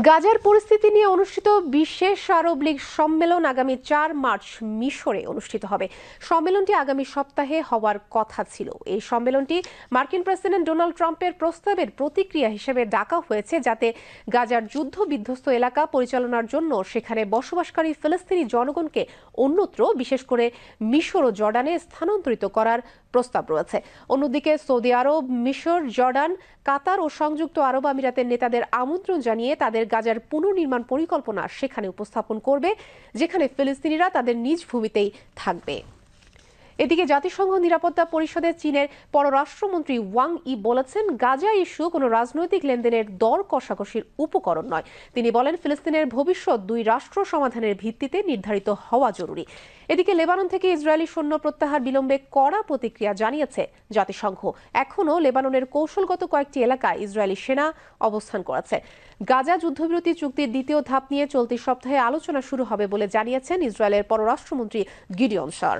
গাজার পরিস্থিতি নিয়ে অনুষ্ঠিত বিশেষ আরব লীগ সম্মেলন আগামী ৪ মার্চ মিশরে অনুষ্ঠিত হবে। সম্মেলনটি আগামী সপ্তাহে হওয়ার কথা ছিল। এই সম্মেলনটি মার্কিন প্রেসিডেন্ট ডোনাল্ড ট্রাম্পের প্রস্তাবের প্রতিক্রিয়া হিসেবে ডাকা হয়েছে, যাতে গাজার যুদ্ধ বিধ্বস্ত এলাকা পরিচালনার জন্য সেখানে বসবাসকারী ফিলিস্তিনি জনগণকে অন্যত্র, বিশেষ করে মিশর ও জর্ডানে স্থানান্তরিত করার প্রস্তাব রয়েছে। অন্যদিকে সৌদি আরব, মিশর, জর্ডান, কাতার ও সংযুক্ত আরব আমিরাতের নেতাদের আমন্ত্রণ জানিয়ে তাদের গাজার পুনর্নির্মাণ পরিকল্পনা সেখানে উপস্থাপন করবে, যেখানে ফিলিস্তিনিরা তাদের নিজ ভূমিতেই থাকবে। এদিকে জাতিসংঘ নিরাপত্তা পরিষদে চীনের পররাষ্ট্রমন্ত্রী ওয়াং ই বলেছেন, গাজা ইস্যু কোনো রাজনৈতিক লেনদেনের দর কষাকষির উপকরণ নয়। তিনি বলেন, ফিলিস্তিনের ভবিষ্যৎ দুই রাষ্ট্র সমাধানের ভিত্তিতে নির্ধারিত হওয়া জরুরি। এদিকে লেবানন থেকে ইসরায়েলি সৈন্য প্রত্যাহার বিলম্বে কড়া প্রতিক্রিয়া জানিয়েছে জাতিসংঘ। এখনও লেবাননের কৌশলগত কয়েকটি এলাকায় ইসরায়েলি সেনা অবস্থান করেছে। গাজা যুদ্ধবিরতি চুক্তির দ্বিতীয় ধাপ নিয়ে চলতি সপ্তাহে আলোচনা শুরু হবে বলে জানিয়েছেন ইসরায়েলের পররাষ্ট্রমন্ত্রী গিডিয়ন সার।